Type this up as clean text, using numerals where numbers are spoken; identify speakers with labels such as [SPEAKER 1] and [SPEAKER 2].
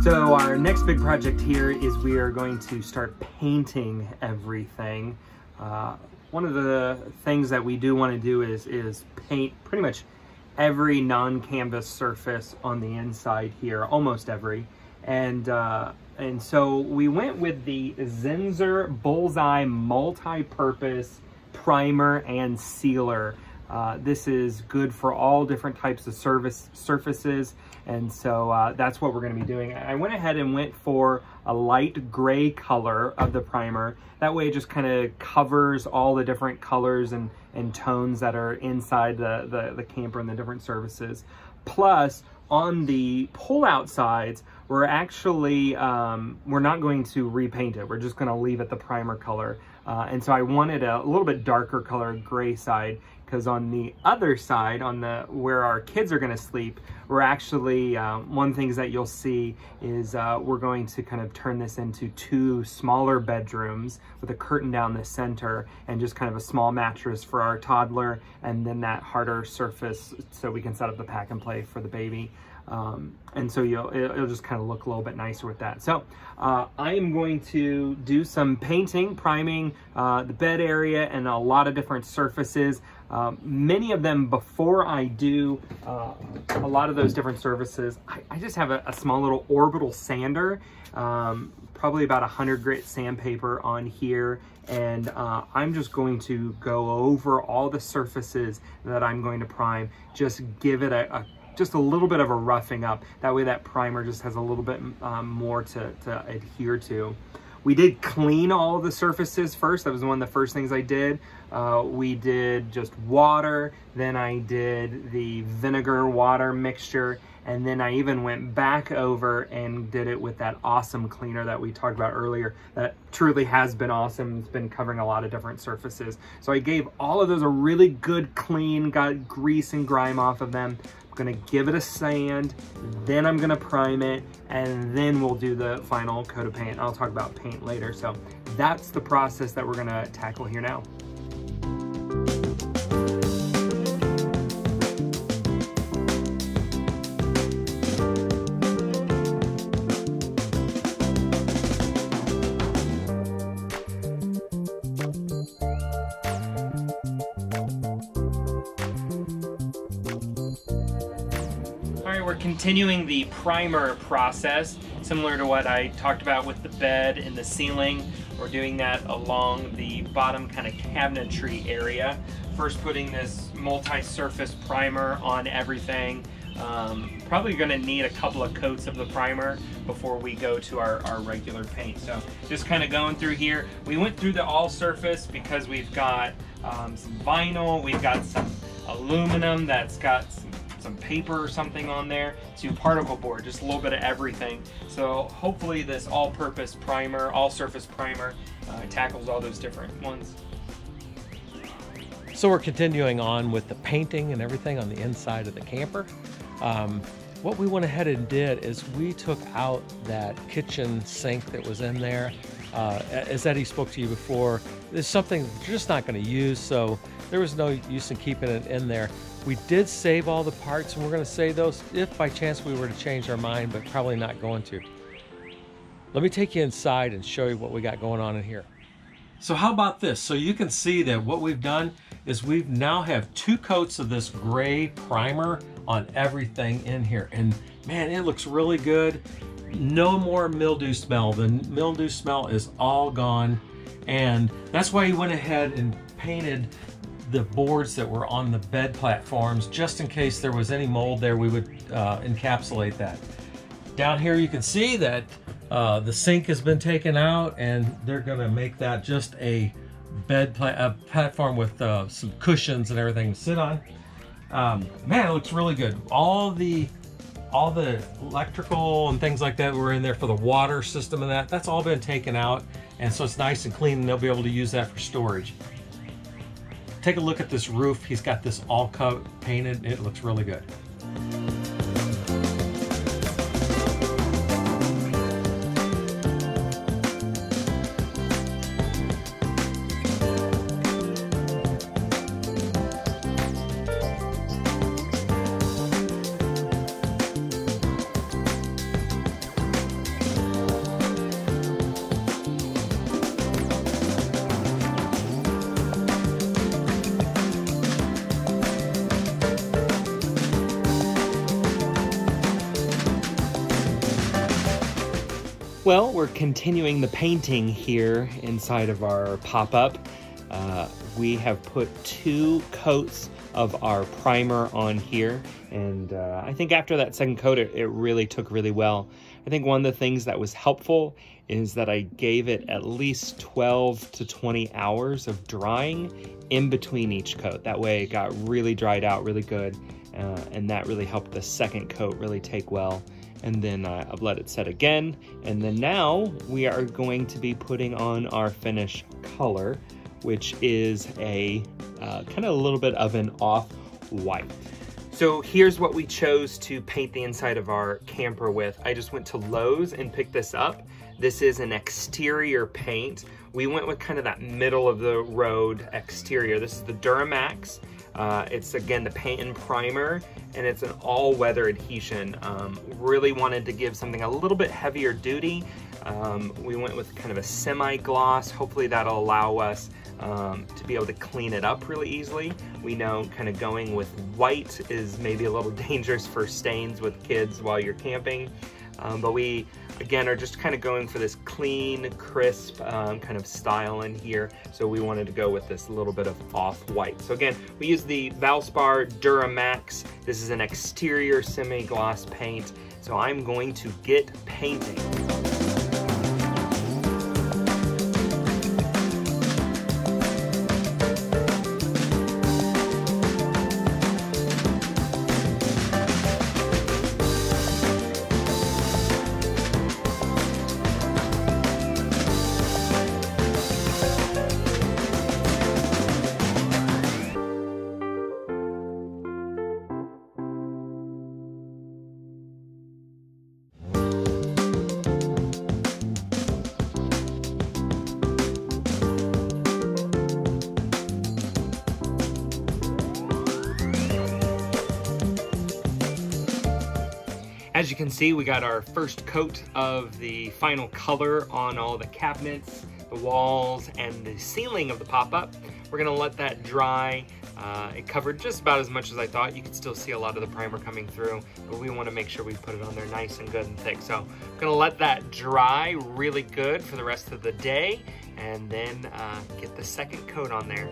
[SPEAKER 1] So our next big project here is we are going to start painting everything. One of the things that we do want to do is paint pretty much every non-canvas surface on the inside here, almost every. And so we went with the Zinsser Bullseye multi-purpose primer and sealer. This is good for all different types of surfaces, and so that's what we're going to be doing. I went ahead and went for a light gray color of the primer. That way it just kind of covers all the different colors and tones that are inside the camper and the different surfaces. Plus, on the pull-out sides, we're actually, we're not going to repaint it. We're just going to leave it the primer color. And so I wanted a little bit darker color gray side, because on the other side, on the where our kids are going to sleep, we're actually, one things that you'll see is we're going to kind of turn this into 2 smaller bedrooms with a curtain down the center and just kind of a small mattress for our toddler, and then that harder surface so we can set up the pack and play for the baby. And so it'll just kind of look a little bit nicer with that. So I am going to do some painting, priming the bed area and a lot of different surfaces. Many of them, before I do a lot of those different surfaces, I just have a small little orbital sander, probably about 100 grit sandpaper on here. And I'm just going to go over all the surfaces that I'm going to prime, just give it just a little bit of a roughing up. That way that primer just has a little bit more to adhere to. We did clean all of the surfaces first. That was one of the first things I did. We did just water, then I did the vinegar water mixture, and then I even went back over and did it with that awesome cleaner that we talked about earlier. That truly has been awesome. It's been covering a lot of different surfaces. So I gave all of those a really good clean, got grease and grime off of them. Gonna give it a sand, then I'm gonna prime it, and then we'll do the final coat of paint. I'll talk about paint later. So that's the process that we're gonna tackle here now. We're continuing the primer process, similar to what I talked about with the bed and the ceiling. We're doing that along the bottom kind of cabinetry area. First putting this multi-surface primer on everything. Probably going to need a couple of coats of the primer before we go to our regular paint. So just kind of going through here. We went through the all surface because we've got some vinyl, we've got some aluminum that's got some paper or something on there, to particle board, just a little bit of everything. So hopefully this all-purpose primer, all-surface primer, tackles all those different ones.
[SPEAKER 2] So we're continuing on with the painting and everything on the inside of the camper. What we went ahead and did is we took out that kitchen sink that was in there. As Eddie spoke to you before, there's something you're just not going to use, so there was no use in keeping it in there. We did save all the parts, and we're going to save those if by chance we were to change our mind, but probably not going to. Let me take you inside and show you what we got going on in here. So how about this? So you can see that what we've done is we now have 2 coats of this gray primer on everything in here. And man, it looks really good. No more mildew smell. The mildew smell is all gone. And that's why we went ahead and painted the boards that were on the bed platforms, just in case there was any mold there, we would encapsulate that. Down here you can see that the sink has been taken out, and they're gonna make that just a bed platform with some cushions and everything to sit on. Man, it looks really good. All the electrical and things like that were in there for the water system and that's all been taken out, and so it's nice and clean, and they'll be able to use that for storage. Take a look at this roof. He's got this all coat painted. It looks really good.
[SPEAKER 1] Well, we're continuing the painting here inside of our pop-up. We have put 2 coats of our primer on here, and I think after that second coat it really took really well. I think one of the things that was helpful is that I gave it at least 12 to 20 hours of drying in between each coat. That way it got really dried out really good, and that really helped the second coat really take well. And then I've let it set again, and then now we are going to be putting on our finish color, which is a kind of a little bit of an off-white. So here's what we chose to paint the inside of our camper with. I just went to Lowe's and picked this up. This is an exterior paint. We went with kind of that middle of the road exterior. This is the Duramax. It's again the paint and primer, and it's an all-weather adhesion. Really wanted to give something a little bit heavier duty. We went with kind of a semi-gloss. Hopefully that'll allow us to be able to clean it up really easily. We know kind of going with white is maybe a little dangerous for stains with kids while you're camping. But we, again, are just kind of going for this clean, crisp kind of style in here. So we wanted to go with this little bit of off-white. So again, we use the Valspar Duramax. This is an exterior semi-gloss paint. So I'm going to get painting. As you can see, we got our first coat of the final color on all the cabinets, the walls, and the ceiling of the pop-up. We're gonna let that dry. It covered just about as much as I thought. You can still see a lot of the primer coming through, but we wanna make sure we put it on there nice and good and thick. So I'm gonna let that dry really good for the rest of the day, and then get the second coat on there.